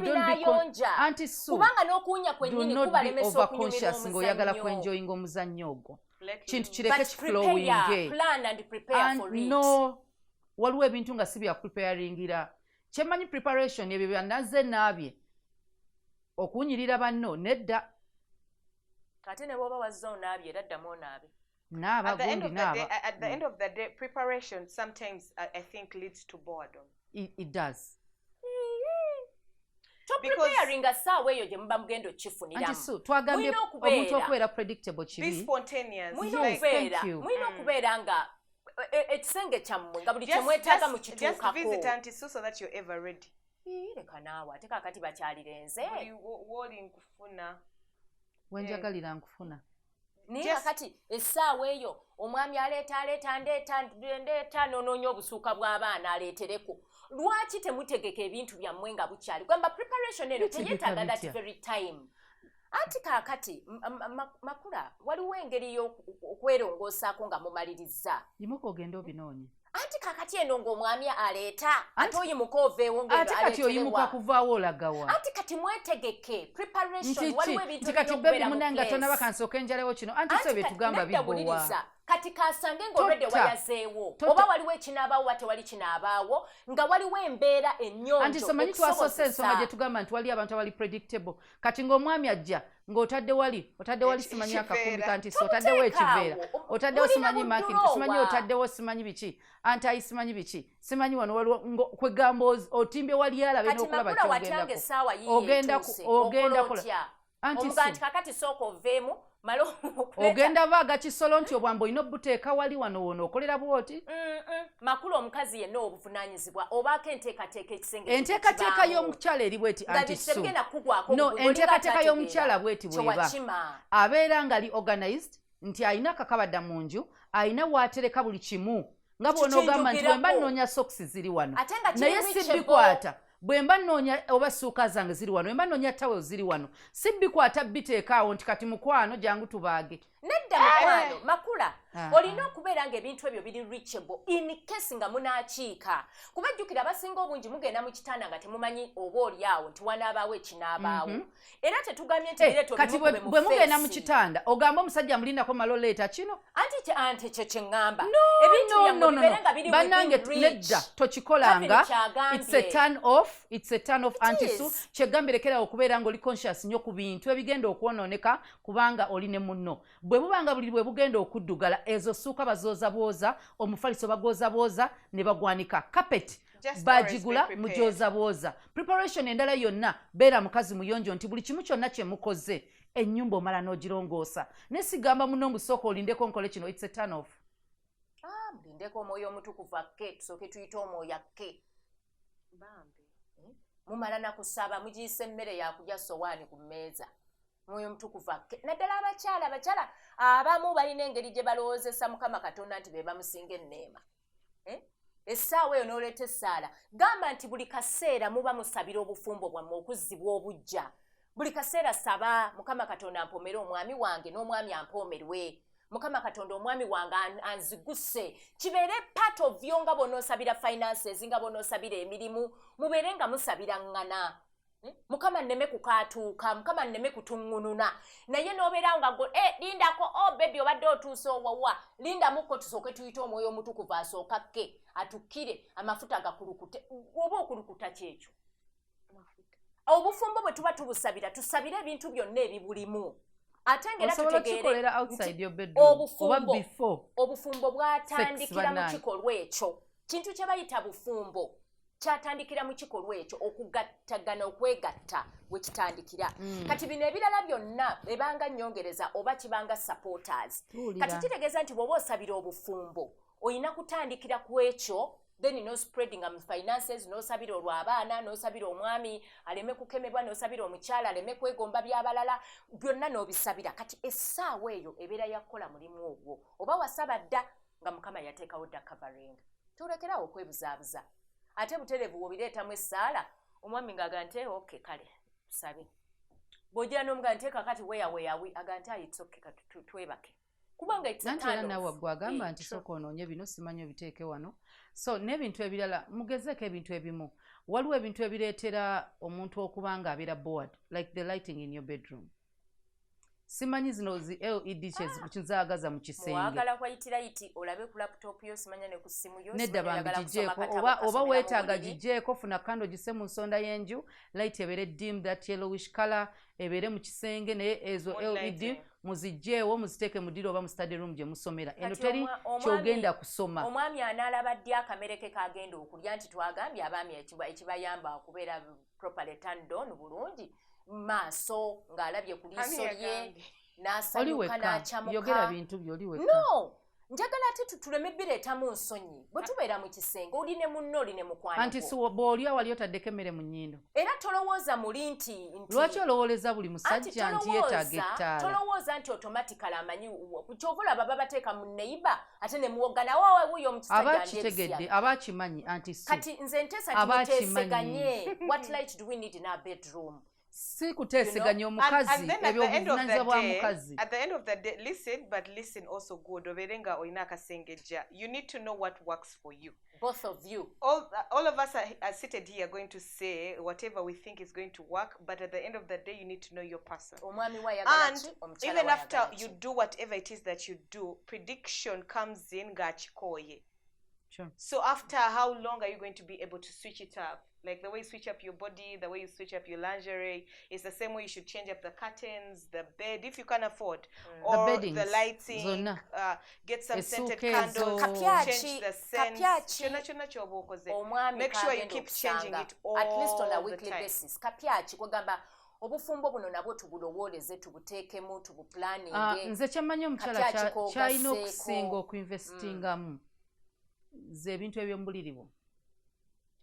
anti kubanga n'okuwunya kwennyini kubalemesa okunyumira omuzannyo ng'oyagala kwenjoyinga omuzannyo ogwo kintu kireke kiflowinge no waliwo ebintu nga si bya preparingira kyemmanyi preparation ebyo byanazze naabye okuwunyirira banno nedda ate ne bw'oba wazze onaabye era ddamu onaabe at the end of the day preparation sometimes I think leads to boredom. It does. Preparing assaawa eyo gye muba mugenda okifuniramu twagambye omuntu okubeera predictable kibi mulina okubeera nga ekisenge kyammwe nga buli kyemwetaaga mukituukako leka naawe ate kaakati bakyalirenze wenjagalira nkufuna naye kakati essaawa eyo omwami ndeeta noonoonya obusuuka bw'abaana aleetereko lwaki temutegeka ebintu byammwe nga bukyali gwamba preparation eno teyeetaaga that very time anti kaakati makula waliwo engeri y'okwerongoosaako nga mumaliriza yimuka ogenda obinoonye anti kaakati eno ng'omwami aleeta ate oyimuka oveewo ate kati oyimuka kuvaawo olagawa anti kati mwetegeke preparation waliwo ebintu kati bebi munanga tonaba kansooka enjalewo kino anti so byetugamba bibowa kati kasange ng'olwedde wayazeewo oba waliwo ekinaabaawo wa tewali kinaabaawo nga waliwo embeera ennyonjo anti somanyi twasoose ensonga gye tugamba nti wali abantu abali predictable kati ng'omwami ajja ng'otadde wali simanyi akakumbi kanti so otaddewo ekiveera otaddewo simanyi market simanyi otaddewo simanyi biki anti ayi simanyi biki simanyi wano waliwo kwegamba otimbye wali alabe n'okulaba ky'ogendako anti kakati sooka oveemu ogenda vaaga kisolo nti obwamba olina obuteeka wali wano wona okolera bwoti makulu omukazi yenna obuvunaanyizibwa obaako enteekateeka ekisenge enteekateeka y'omukyala eri bweti anti no enteekateeka y'omukyala bweti bweba abeera ng'ali organized nti alina akakabada mu nju alina waatereka buli kimu nga bw'onoogamba nti bwe mba nnoonya sokisi ziri wano naye sibikwata bwe mba nnoonya oba suuka zange ziri wano bwe mba nnoonya tawel ziri wano sibikwata biteekaawo nti kati mukwano jangu tubaage nedda mukwano makula olina okubeera ng'ebintu ebyo biri reachable in case nga munaakiika kuba jjukira abasinga obungi mugenda mu kitanda nga temumanyi oba oli awo nti wanaabaawo ekinaabaawo era tetugambye nti bireeto kati bwe mugenda mu kitanda ogamba omusajja mulindako maloleeta kino anti kye kyeŋŋamba ebintu byammwe bibeere nga biri bannange nedda tokikolanga it's a turn off antisu kyeggambirekera okubeera ng'oli conscious nnyo ku bintu ebigenda okwonooneka kubanga oli ne munno bwe bubanga buli bwe bugenda okuddugala ezo ssuuka bazooza bwoza omufaliso bagooza bwoza ne bagwanika kapeti bagigula mujooza bwoza preparation endala yonna beera mukazi muyonjo nti buli kimu kyonna kye mukoze ennyumba omala n'ogirongoosa ne sigamba muno ngusooka olindeko nkole kino it's a turn off mulindeko omwoyo omutukuvu akke tusooke tuyite omwoyo akke mumala nakusaba mugiyisa emmere yakulya sowaani ku mmeeza mwoyo omutukuvu akke naddala abakyala abamu balina engeri gye balowoozesa mukama katonda nti be bamusinga enneema essaawa eyo n'oleeta essaala gamba nti buli kaseera muba musabira obufumbo bwammwe okuzzibwa obujja buli kaseera saba mukama katonda ampomere omwami wange n'omwami ampomerwe mukama katonda omwami wange anziguse kibeere part of yo nga bw'onoosabira finances nga bw'onoosabira emirimu mubeere nga musabira ŋŋana mukama nneme kukaatuuka mukama nneme kutuŋŋununa naye n'obeera nga lindako bebi obadde otuuse owawa lindamukko tusooke tuyite omwoyo omutukuvu asooka kke atukkire amafuta gakulukute oba okulukuta kyekyo obufumbo bwe tuba tubusabira tusabire ebintu byonna ebibulimu ate ngera tutegeere obufumbo bwatandikira mu kikolwa ekyo kintu kye bayita bufumbo kyatandikira mu kikolwa ekyo okugattagana okwegatta bwe kitandikira kati bino ebirala byonna ebanga nnyongereza oba kibanga supporters kati kitegeeza nti bw'oba osabira obufumbo oyina kutandikira ku ekyo then no spreading finances, no sabira olw'abaana, no sabira omwami aleme kukemebwa, no sabira omukyala aleme kwegomba by'abalala, byonna n'obisabira. Kati essaawa eyo ebeera yakola mulimu ogwo. Oba wasaba dda nga Mukama yateekawo dda covering. Tolekerawo okwebuzaabuza. Ate butereevu bw'obireetamu essaala, omwami ng'aga nti okay kale tusabe. Bw'ojja n'omuga nti kakati weyaweyawi aga nti ayitsoke twebake. Kubanga era nawe gwagamba nti sooka onoonye bino simanyi obiteeke wano. So n'ebintu ebirala mugezeeko ebintu ebimu. Waliwo ebintu ebireetera omuntu okuba ng'abeera bored, like the lighting in your bedroom. Simanyi zino zi LED kukizaagaza mu kisenge. Mwagala kwayitira iti olabe ku laptop yo simanya ne ku simu yo. Nedda bambi gijeeko oba weetaaga gijeeko funa kando gise mu nsonda y'enju, light ebeere dim, that yellowish color ebeere mu kisenge naye ezo LED muzijjeewo muziteeke mu ddiro oba mu study room gye musomera. Eno teri kyogenda kusoma. Omwami anaalaba ddi akamere ke kagenda okulya nti twagambye abaami ekibayamba okubeera properly turned on bulungi. Maaso ng'alabye ku liiso lye n'asanyuka n'akyamuka. Yogera bintu by'oli wekka. No! Njagala ate tuleme bireetamu nsonyi. Bwe tubeera mu kisenge oli ne munno oli ne mukwaniko. Anti bw'olya wali otaddeko emmere mu nnyindo. Era tolowooza muli nti lwaki olowooleza buli musajja nti yeetaaga ettaala? Tolowooza nti automatically amanyi kyova olaba babateeka mu neighbor ate ne muwogana waawe wuyo omusajja aba kitegedde aba akimanyi anti si. Kati nze nteesa tumuteeseganye. What light do we need in our bedroom? Si kuteeseganya omukazi ebyobuvunaanyizibwa bwa mukazi. At the end of the day, listen, but listen also good. Oberenga oyina akasengejja. You need to know what works for you. Both of you. All of us are seated here going to say whatever we think is going to work, but at the end of the day, you need to know your person. And even after you do whatever it is that you do, prediction comes in gachikoye. Sure. So after how long are you going to be able to switch it up? Like the way you switch up your body, the way you switch up your lingerie, it's the same way you should change up the curtains, the bed, if you can afford, or the lighting, get some scented candles, change the scent. Make sure you keep changing it all at least on a the weekly time. basis. Kapyachi kwagamba obufumbo buno nabwo tubulowooleze tubuteekemu tubuplaninge. Nze kyammanyi omukyala kyalina okusinga okuinvestingamu ze ebintu eby'omubuliribo.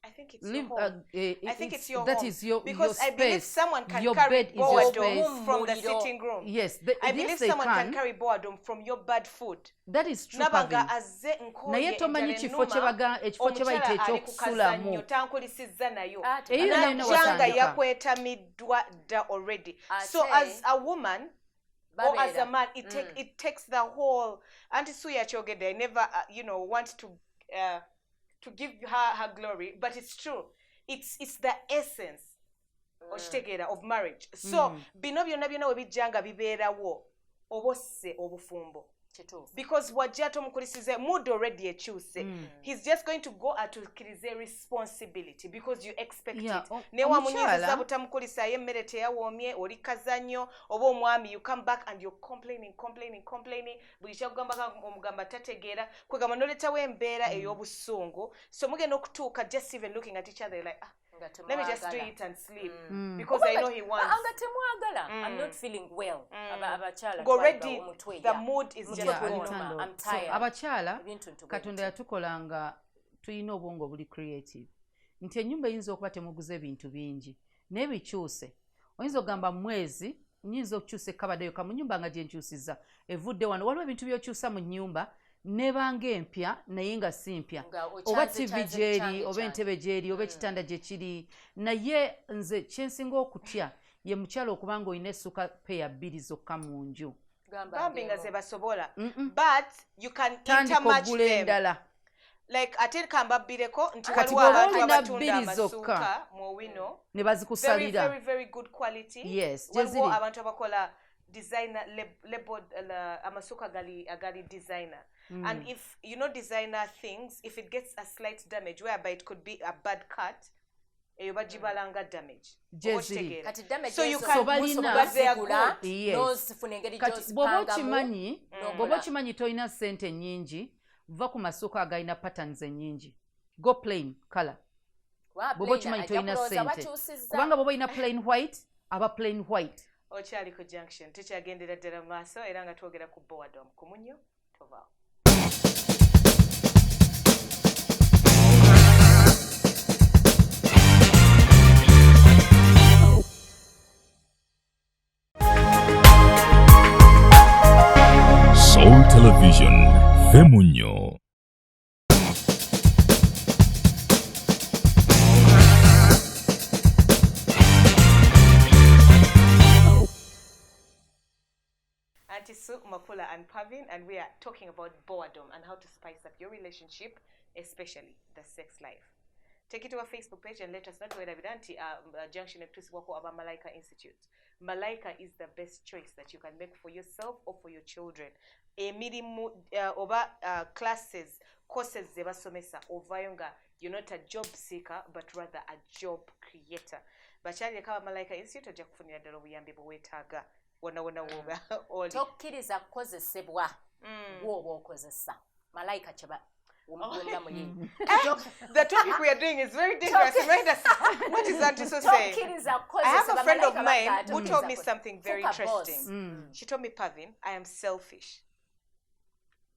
I think it's your home. I think it's your that home. is your because your I believe space. someone can Your carry bed is your space. boredom from the sitting room. Yes, I believe someone can carry boredom from your bad food. That is true. Nabanga azze nkoye naye tomanyi ekifo kye bayita ekyokusulamu. Tankulisizza nayo. Eyo nayo Janga yakwetamiddwa dda already. So as a woman, or as a man, it takes the whole. Auntie Suya Chogede, I never, want to give her glory, but it's true. It's the essence of marriage. So bino byonna byonna we bijjanga bibeerawo obosse obufumbo. Because wajja tomukulisize mood already ekyuse. He's just going to go atukkirize responsibility because you expect it. Ne wamunyiza butamukulisa yemmere teyawoomye oli kazanyo oba omwami you come back and you're complaining buli kyagamba omugamba tategeera kwegamba noletawo embeera ey'obusungu so mugenda okutuuka just even looking at each other like let me just do it and sleep because I know he wants. I'm not feeling well. Already the mood is just gone. I'm tired. Abakyala Katonda yatukolanga tuyina obwongo buli creative. Nti ennyumba eyinza okuba temuguze ebintu bingi naye bikyuse. Oyinza okugamba mwezi nyinza okukyusa ekkabaddeyo ka mu nnyumba nga gye nkyusiza evudde wano waliwo ebintu by'okyusa mu nnyumba nebanga empya naye nga si mpya oba TV gyeri oba entebe gyeri oba ekitanda gye kiri naye nze kyensinga okutya ye mukyala okubanga olina essuka peya bbiri zokka mu nju bambi nga ze basobola but you can intermatch them like ate kambabbireko nti waliwo abantu abatunda amasuuka mu wino ne bazikusalira very good quality yes waliwo abantu abakola designer labeled amasuka agali designer and if designer things if it gets a slight damage whereby it could be a bad cut eyo bagibalanga damage so you can bwoba okimanyi tolina ssente nnyingi va ku masuka agalina patterns ennyingi go plain color bwoba okimanyi tolina ssente kubanga bwoba olina plain white aba plain white okyali ku junction tukyagendera ddala maaso era nga twogera ku boredom ku munyo tovaawo Television Femunyo. Auntie Sue, Mapula and Pavin, and we are talking about boredom and how to spice up your relationship, especially the sex life. Take it to our Facebook page and let us know whether Junction Wako of Malaika Institute. Malaika is the best choice that you can make for yourself or for your children. Over classes, courses, zebasomesa, ovayonga, you're not a job seeker, but rather a job creator. Bachali kawa Malaika Institute, ojakufunira ddala obuyambi bwe weetaaga. Tokkiriza kukozesebwa gw'oba okozesa malayika kyeba The topic we are doing is very dangerous. What is Auntie So saying? I have a friend of mine who told me something very interesting. She told me, Pavin, I am selfish.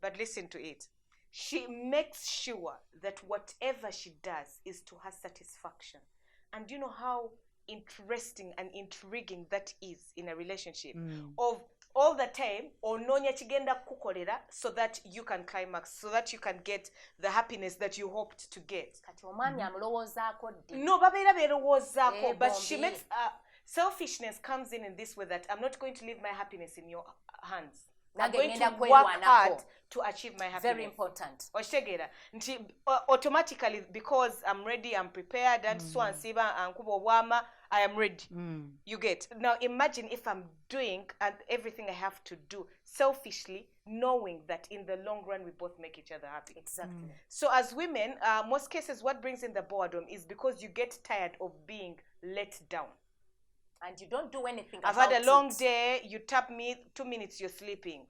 But listen to it. She makes sure that whatever she does is to her satisfaction. And do you know how interesting and intriguing that is in a relationship? Of all the time ononya kigenda kukolera so that you can climax, so that you can get the happiness that you hoped to get. Kati omwami amulowoozaako ddi. No, babeera beerowoozaako, but she makes selfishness comes in this way that I'm not going to leave my happiness in your hands. I'm going to work hard to achieve my happiness. Very important. Oshtegera nti automatically, because I'm ready, I'm prepared, and so and siba ankubo wama, I am ready. You get. Now imagine if I'm doing everything I have to do selfishly, knowing that in the long run we both make each other happy. Exactly. So as women, most cases what brings in the boredom is because you get tired of being let down. And you don't do anything I've about it. had a long day, you tap me, 2 minutes you're sleeping.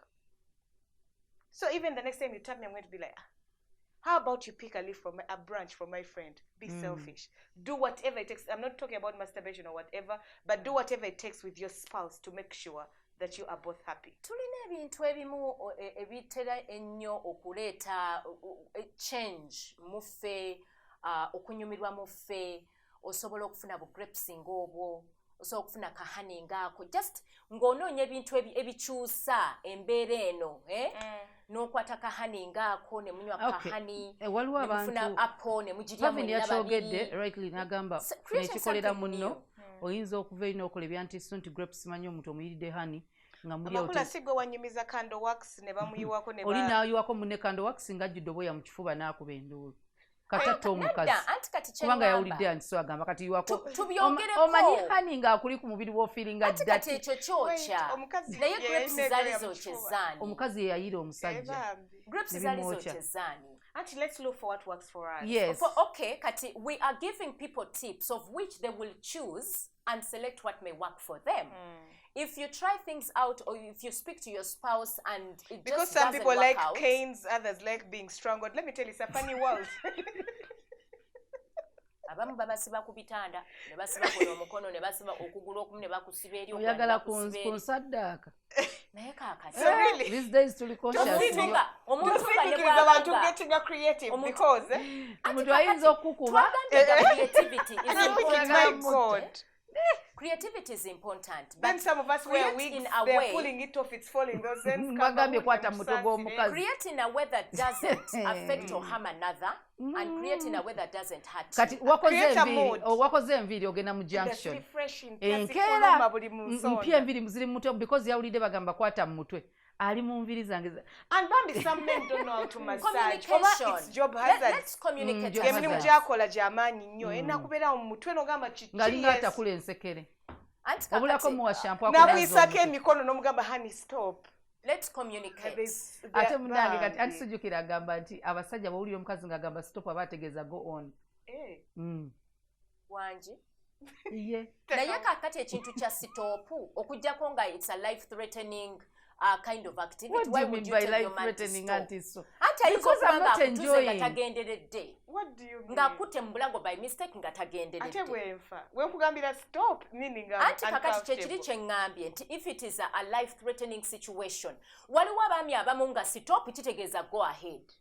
So even the next time you tap me, I'm going to be like, how about you pick a leaf from a branch from my friend? Be selfish. Do whatever it takes. I'm not talking about masturbation or whatever, but do whatever it takes with your spouse to make sure that you are both happy. Tulina ebintu ebimu ebitera ennyo okuleeta change muffe, okunyumirwa muffe, osobola okufuna bu grapes ng'obwo, osobola okufuna kahani ng'ako, just ng'onoonya ebintu ebikyusa embeera eno, n'okwata kahani ng'ako ne munywa kahani, ne mufuna apple ne mugirya mwenna babiri. Rightly n'agamba nekikolera munno oyinza okuva erina okolebya nti so nti grapes manyi omuntu omuyiridde hani nga mulya Amakula sigwe wanyumiza candle wax ne bamuyiwako ne oli naayiwako munne candle wax ng'ajjudde oboya mu kifuba n'akuba enduulu. Katatta omukazi kubanga yawulidde anti so agamba kati yiwako omanyi hani ng'akuli ku mubiri w'ofiiringa ddati. Kati ekyo kyokya naye grapes zaali zokyezzaani. Omukazi ye yayiira omusajja. Grapes zaali zokyezzaani. Actually, let's look for what works for us. Yes. Okay, Kati, we are giving people tips of which they will choose and select what may work for them. If you try things out or if you speak to your spouse and it because just some doesn't people work like out, canes, others like being strangled. Let me tell you, it's a funny world. abamu babasiba ku bitanda ne basiba ku omukono ne basiba okugulu okumu ne bakusiba eri oyagala kunsaddaaka naye kaakati. So really, these days tuli conscious omuntu abantu getting a creative because omuntu ayinza okukuba creativity is my important. God. Creativity is important, but Then some of us wear wigs, they're pulling it off, it's falling. Those ends Magambye kwata mutwe gw'omukazi. create in a way that doesn't affect or harm another, and create in a way that doesn't hurt you. Kati wakoze enviiri ogenda mu junction enkeera mpya enviiri ziri mu mutwe because yawulidde bagamba kwata mu mutwe ali mu nviiri zange. And bambi some men don't know how to massage. It's job hazard. Let's communicate. Emirimu gyakola gy'amaanyi nnyo enakubeera mu mutwe n'ogamba kiki ng'alinga atakula ensekere obulako muwa shampoo n'akuyisako emikono n'omugamba honey stop. Let's communicate. Ate munange kati anti sijjukira agamba nti abasajja bawulira omukazi ng'agamba stop aba ategeeza go on. Wangi ye naye kaakati ekintu kya sitoopu okuggyako nga it's a life threatening kind of activity. What Why do you would mean you by tell life your man to threatening stop? anti so? Because I'm not enjoying. Tagenderedde. What do you mean? Ng'akutte mu bulago by mistake nga tagenderedde. Ate bwenfa wenkugambira stop meaning anti kakati kyekiri kye ŋŋambye nti if it is a life threatening situation waliwo abaami abamu nga stop kitegeeza go ahead.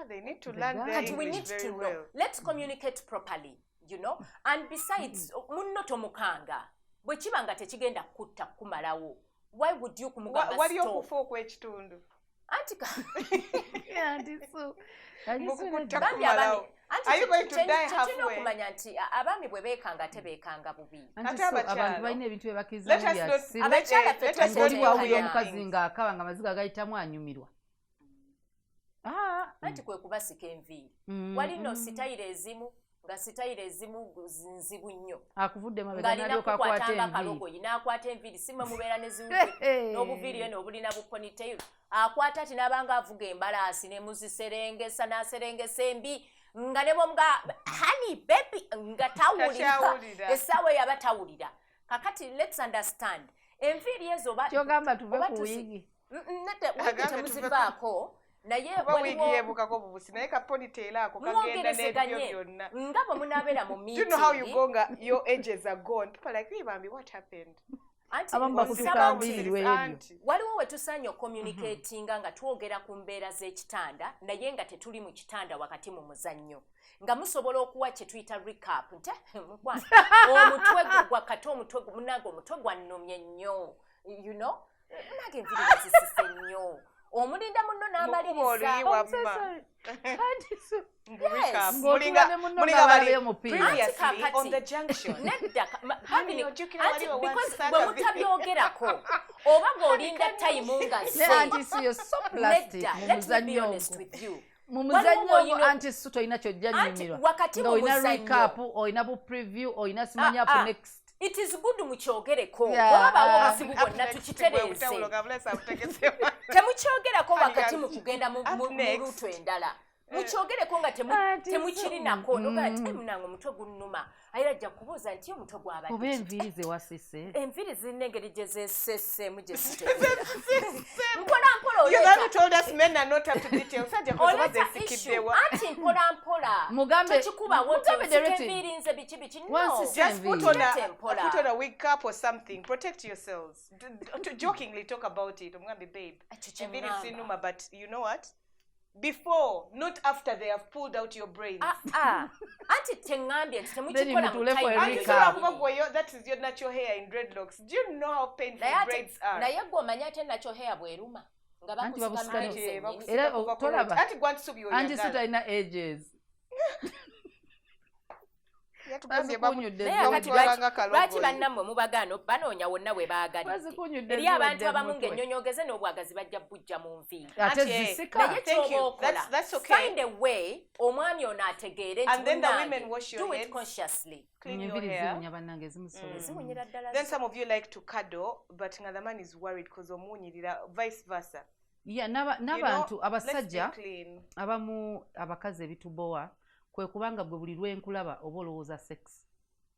They need to learn their And we need English very to well. know. Let's communicate properly, you know. And besides, munno tomukanga. Bwe kiba nga tekigenda kutta kumalawo. Why would you kumugamba stop? Waliyo okufa okw'ekitundu. Antika. Are you going to die halfway? Kumanya nti abaami bwe beekanga tebeekanga bubi. Abantu balina ebintu ebakiza let us go to wawulira omukazi ng'akaba nga maziga gayitamu anyumirwa. Anti kwe kubasika enviiri. Wali no sitayire ezimu nga sitayire ezimu nzibu nnyo. Akuvudde mabega n'alyoka akwata enviiri. Kalogo n'akwata enviiri simwe mubeera ne ziwuke n'obuviiri eno obulina bu ponytail. Akwata ati n'abanga avuga embalaasi ne muziserengesa n'aserengesa embi nga ne bomuga honey baby nga tawulira essaawa yaba tawulira. Kakati let's understand enviiri ezo kyogamba tuve ku wigi. Wigi temuzivaako. Naye waliwo bubusi naye ka ponytail ako kagenda n'ebyo byonna. Nga bwe munaabeera mu meeting. Do you know how you go nga your edges are gone? People are like, hey, Bambi, what happened? Waliwo we tusaanye communicatinga nga twogera ku mbeera z'ekitanda naye nga tetuli mu kitanda wakati mu muzannyo nga musobola okuwa kye tuyita recap nti omutwe gwakati omutwe munange omutwe gwannumye nnyo you know munange enviiri zisise nnyo omulinda munno n'amaliriza previously on the junction. Because bwe mutabyogerako oba ng'olinda time nga mu muzannyo anti so toyina kyojja nnyumirwa nga olina recap olina bu preview olina simanya up next. It is good mukyogereko oba bawo obuzibu bwonna tukitereeze temukyogerako wakati mu kugenda mu ruutu endala mukyogereko nga temukirinako nogaa nti munange omutwe gunnuma ayira ajja kubuuza nti omutwe gwabadde oba enviiri ze wasise enviiri zirina engeri gye zeesesseemu gye zitegeera mpolampola anti mpolampola tokikubawo enviiri nze biki biki just put on a wig cap or something. Protect yourselves. Jokingly talk about it. Omwambi babe. Enviiri zinuma, but you know what? Before, not after they have pulled out your brains. Anti tengambye temukikola mu that is your natural hair in dreadlocks. Do you know how painful braids are? Naye gwe omanya ate natural hair bweruma nga bakusika era tolaba anti so talina ages. Lwaki bannammwe mubagaano banoonya wonna we baagadde eri abantu abamu ng'ennyonyogeze n'obwagazi bajja bujja mu nviiri naye kyoba okola find a way omwami ono ategeere nti do it consciously. Then some of you like to cuddle but the man is worried because omuwunyirira, vice versa. N'abantu abasajja abamu abakazi ebitubowa kwe kubanga gwe buli lwenkulaba oba olowooza sex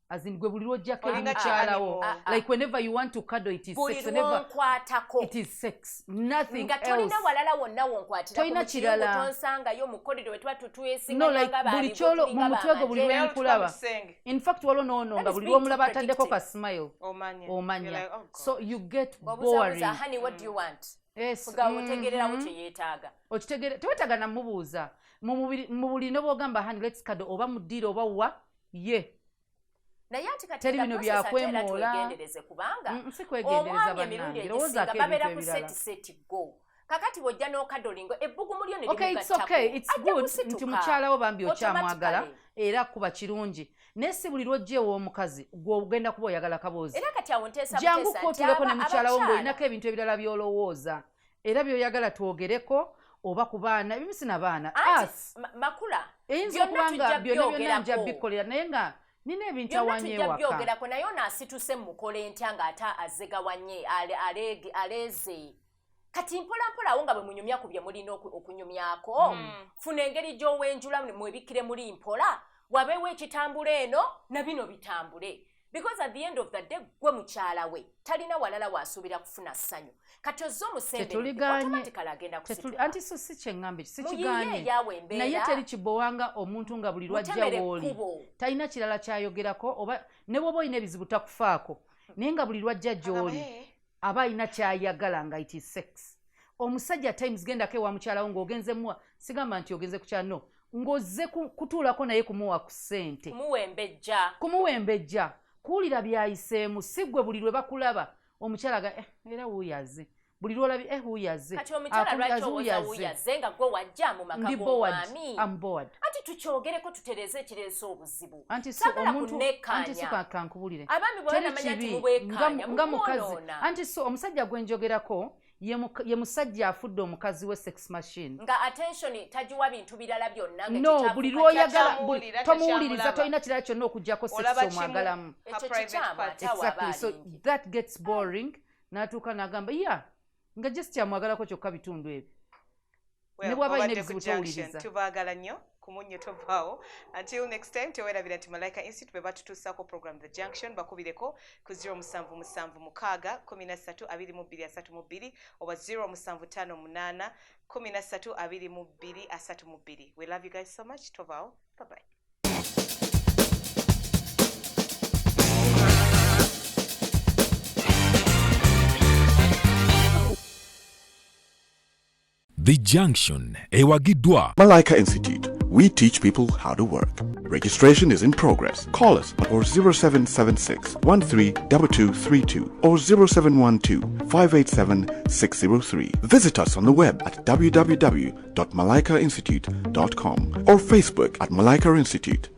as in gwe buli lwojjako eri mukyalawo like whenever you want to cuddle it is sex, whenever it is sex, nothing nga else. Tolina walala wonna wonkwatira tolina kirala tonsangayo mu korido we twatu twesinga no like buli kyolo mu mutwe gwe buli lwenkulaba in fact waliwo n'ono nga buli lwomulaba ataddeko ka smile omanya so you get boring. Honey, what do you want? Yes. Otegererawo kye yeetaaga tewetaaga namubuuza mu buli n'obwogamba hani let's cuddle oba muddire oba wa ye naye ati kati teri bino byakwemoola twegendereze kubanga sikwegendereza bannange lowoozaako ebintu ebirala kakati bw'ojja n'okadolingo ebbugumu lyo ne it's good nti mukyalawo bambi okyamwagala era kuba kirungi naye si buli lwojja ew'omukazi gw'ogenda kuba oyagala kaboozi era kati awo nteesa jangu kootuleko ne mukyalawo ng'olinako ebintu ebirala by'olowooza era by'oyagala twogereko oba ku baana ebimu sina baana makula eyinza okubanga byonna byonna nja bikolera naye nga nina ebintu awanye ewaka byogerako naye ono asituse mukola entya ng'ata azegawanye aleeze kati mpolampola awo nga bwe munyumya ku bye mulina okunyumyako funa engeri gy'owenjula mwebikire muli mpola wabeewo ekitambula eno na bino bitambule because at the end of the day gwe mukyala we talina walala wasuubira kufuna ssanyu kati ozza omusembe automatically agenda kusitula anti so si kyeŋŋambe sikiganye naye teri kibowanga omuntu nga buli lwajja wooli talina kirala kyayogerako oba ne bw'oba olina ebizibu takufaako naye nga buli lwajja gy'oli aba alina kyayagala nga it is sex. Omusajja times gendako ewa mukyalawo ng'ogenze muwa sigamba nti ogenze kukyala no ng'ozze kutuulako naye kumuwa ku ssente kumuwembejja kuwulira byayiseemu si ggwe buli lwe bakulaba omukyala era wuuyaze buli lwolabye huyaze kati omukyala lwaki owooza wuyaze nga gwe wajja mu maka g'omwami anti tukyogereko tutereze ekireese obuzibu sagala kunekkaanya kankubulire abaami bwebanamanya nti mubwekkaanya nga mukazi anti so omusajja gwe njogerako ye musajja afudde omukazi we sex machine nga attention tagiwa bintu birala byonna no buli lwoyagala tomuwuliriza tolina kirala kyonna okugjako sex omwagalamu ekyo kikyamu exactly so that gets boring n'atuuka n'agamba ya nga just kyamwagalako kyokka bitundu ebyo ne bw'aba alina ebizibu towuliriza tubaagala nnyo kumunye tovaawo until next time teweerabira nti Malaika Institute bwe batutuusaako program The Junction bakubireko ku 0777132232 oba 0758132232. We love you guys so much. Tovaawo. Bye bye. The Junction ewagiddwa Malaika Institute. We teach people how to work. Registration is in progress. Call us or 0776 132232 or 0712 587 603. Visit us on the web at www.malaikainstitute.com or Facebook at Malaika Institute.